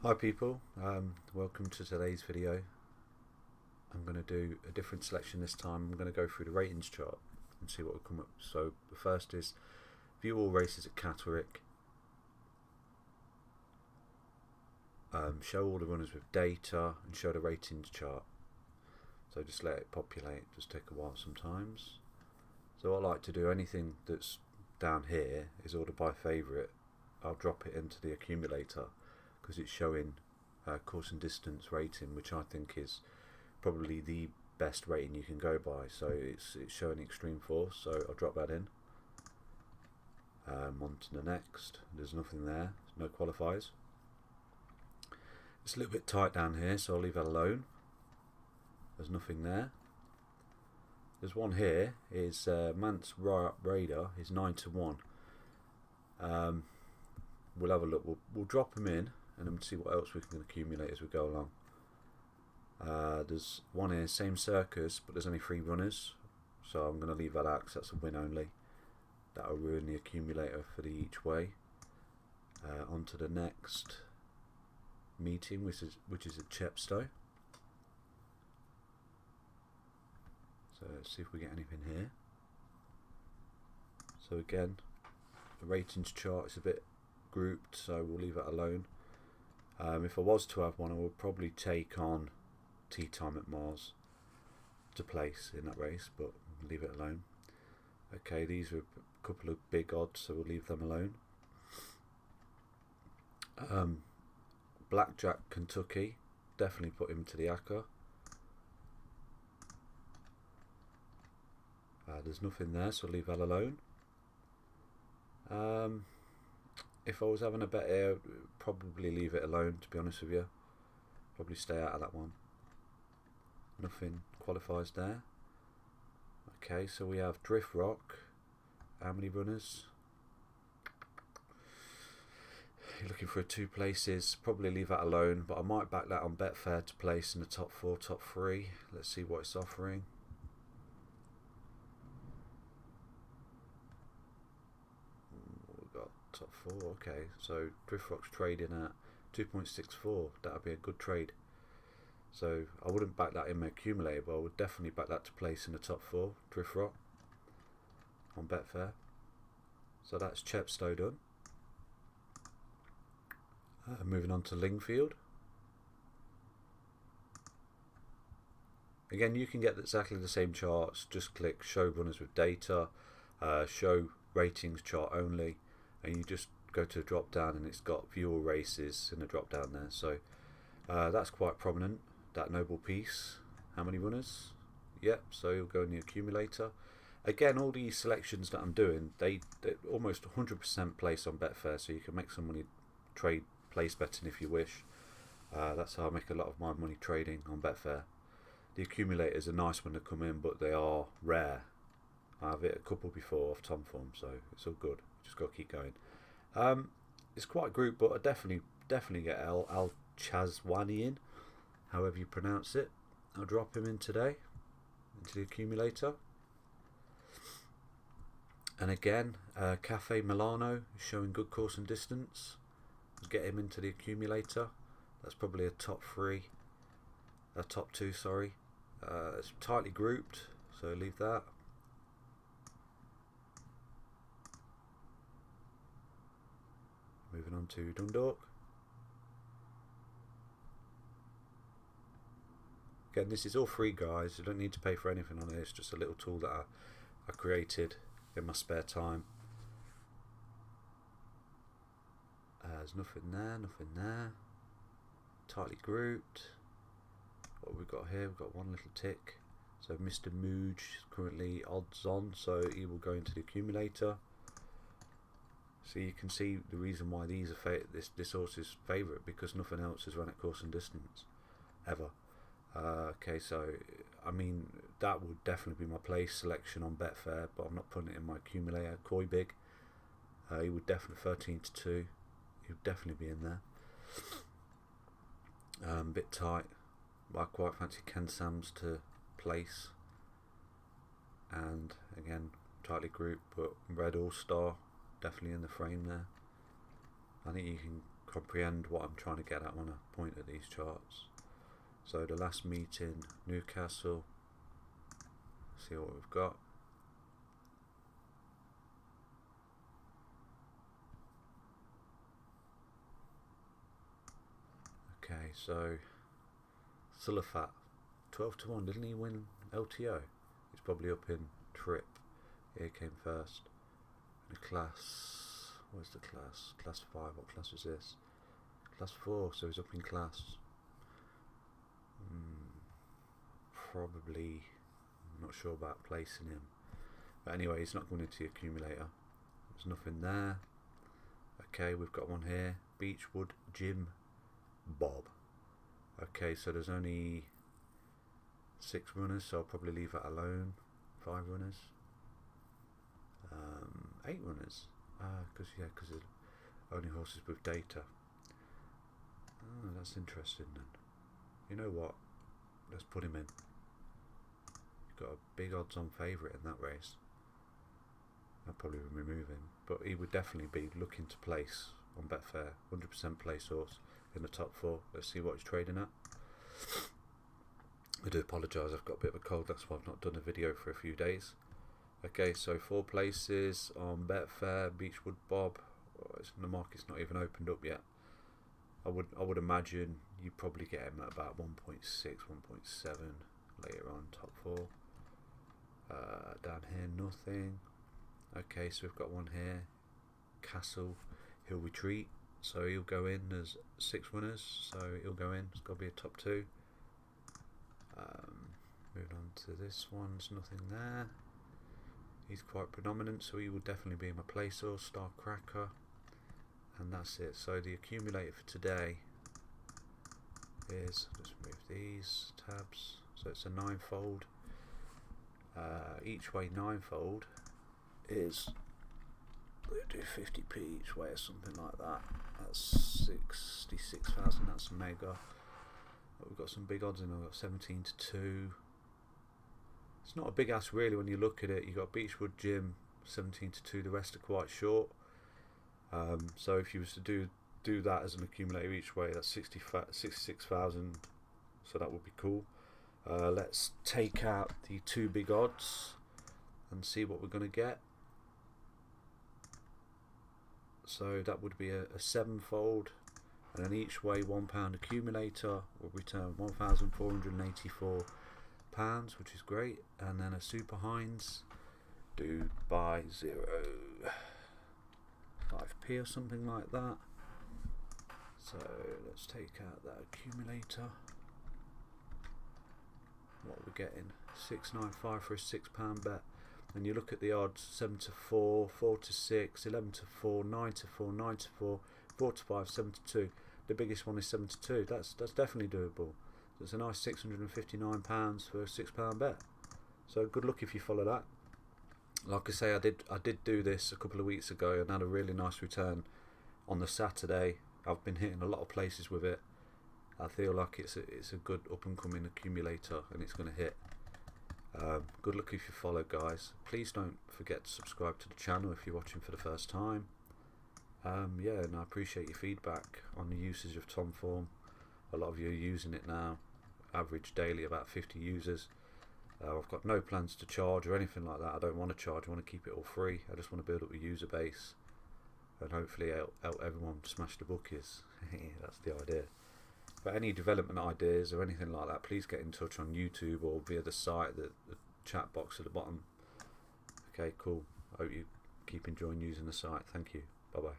Hi people, welcome to today's video. I'm going to do a different selection this time. I'm going to go through the ratings chart and see what will come up. So the first is view all races at Catterick, show all the runners with data and show the ratings chart. So just let it populate, just take a while sometimes. So I like to do anything that's down here is ordered by favourite. I'll drop it into the accumulator because it's showing course and distance rating, which I think is probably the best rating you can go by. So it's showing extreme force, so I'll drop that in. On to the next. There's nothing there, no qualifiers. It's a little bit tight down here, so I'll leave that alone. There's nothing there. There's one here, is Mance Radar is 9 to 1. We'll have a look, we'll drop them in and then see what else we can accumulate as we go along. There's one here, same circus, but there's only 3 runners, so I'm going to leave that out because that's a win only. That'll ruin the accumulator for the each way. On to the next meeting, which is at Chepstow. So let's see if we get anything here. So again, the ratings chart is a bit grouped, so we'll leave that alone. If I was to have one, I would probably take on Tea Time at Mars to place in that race, but we'll leave it alone. Okay, these are a couple of big odds, so we'll leave them alone. Blackjack Kentucky, definitely put him to the ACCA. There's nothing there, so I'll leave that alone. If I was having a bet here, probably leave it alone, to be honest with you. Probably stay out of that one. Nothing qualifies there. Okay, so we have Drift Rock. How many runners? You're looking for 2 places. Probably leave that alone, but I might back that on Betfair to place in the top 4, top 3. Let's see what it's offering. Top 4, okay, so Drift Rock's trading at 2.64. that would be a good trade. So I wouldn't back that in my accumulator, but I would definitely back that to place in the top 4, Drift Rock, on Betfair. So that's Chepstow done. Moving on to Lingfield. Again, you can get exactly the same charts, just click show runners with data, show ratings chart only, and you just go to the drop down and it's got view all races in the drop down there. So that's quite prominent, that noble piece. How many runners? Yep, so you'll go in the accumulator. Again, all these selections that I'm doing, they're almost 100% place on Betfair, so you can make some money trade place betting if you wish. That's how I make a lot of my money trading on Betfair. The accumulators are nice when they come in, but they are rare. I have it a couple before off Tomform, so it's all good. Just got to keep going. It's quite a group, but I definitely get Al Chazwani in, however you pronounce it. I'll drop him in today into the accumulator. And again, Cafe Milano is showing good course and distance. Let's get him into the accumulator. That's probably a top 3, a top 2, sorry. It's tightly grouped, so leave that. Moving on to Dundalk. Again, this is all free, guys. You don't need to pay for anything on it. It's just a little tool that I created in my spare time. There's nothing there, nothing there. Tightly grouped. What have we got here? We've got one little tick. So Mr. Mooj is currently odds on, so he will go into the accumulator. So you can see the reason why these are this horse's favourite, because nothing else has run at course and distance ever. Okay, so I mean that would definitely be my place selection on Betfair, but I'm not putting it in my accumulator. Koi Big, he would definitely 13 to 2. He would definitely be in there. Bit tight. I quite fancy Ken Sams to place, and again tightly grouped, but Red All Star definitely in the frame there. I think you can comprehend what I'm trying to get at when I point at these charts. So the last meeting, Newcastle, see what we've got. Okay, so Sulafat, 12 to 1, didn't he win LTO? He's probably up in trip. Here came first. The class, where's the class? Class 5, what class is this? Class 4, so he's up in class. Probably, I'm not sure about placing him. But anyway, he's not going into the accumulator. There's nothing there. Okay, we've got one here. Beechwood Jim Bob. Okay, so there's only 6 runners, so I'll probably leave that alone. 5 runners. 8 runners. Because there's only horses with data. Oh, that's interesting then. You know what? Let's put him in. Got a big odds on favourite in that race. I'll probably remove him, but he would definitely be looking to place on Betfair. 100% place horse in the top 4. Let's see what he's trading at. I do apologise, I've got a bit of a cold, that's why I've not done a video for a few days. Okay, so 4 places on Betfair. Beechwood Bob. The market's not even opened up yet. I would imagine you probably get him at about 1.6, 1.7 later on, top 4. Down here, nothing. Okay, so we've got one here. Castle, he'll retreat, so he'll go in. There's 6 winners, so he'll go in. It's got to be a top 2. Moving on to this one, there's nothing there. He's quite predominant, so he will definitely be in my place or Star Cracker. And that's it. So the accumulator for today is, let's move these tabs. So it's a 9-fold. Each way 9-fold is, we'll do 50p each way or something like that. That's 66,000. That's mega. But we've got some big odds in. We've got 17 to 2. It's not a big ass really when you look at it. You've got Beechwood Jim 17 to 2. The rest are quite short. So if you was to do that as an accumulator each way, that's 66,000. So that would be cool. Let's take out the 2 big odds and see what we're going to get. So that would be a 7-fold, and then each way £1 accumulator will return £1,484, which is great. And then a Super Heinz, do by 0.5p or something like that. So let's take out that accumulator. What we're getting, 695 for a £6 bet. And you look at the odds, 7 to 4, 4 to 6, 11 to 4, 9 to 4, 9 to 4, 4 to 5, 7 to 2. The biggest one is 7 to 2. That's definitely doable. So it's a nice £659 for a £6 bet. So good luck if you follow that. Like I say, I did do this a couple of weeks ago and had a really nice return on the Saturday. I've been hitting a lot of places with it. I feel like it's a good up and coming accumulator, and it's going to hit. Good luck if you follow, guys. Please don't forget to subscribe to the channel if you're watching for the first time. Yeah, and I appreciate your feedback on the usage of Tomform. A lot of you are using it now. Average daily about 50 users. I've got no plans to charge or anything like that. I don't want to charge. I want to keep it all free. I just want to build up a user base and hopefully help everyone smash the bookies. That's the idea. But any development ideas or anything like that, please get in touch on YouTube or via the site, the chat box at the bottom. Okay, cool. I hope you keep enjoying using the site. Thank you. Bye bye.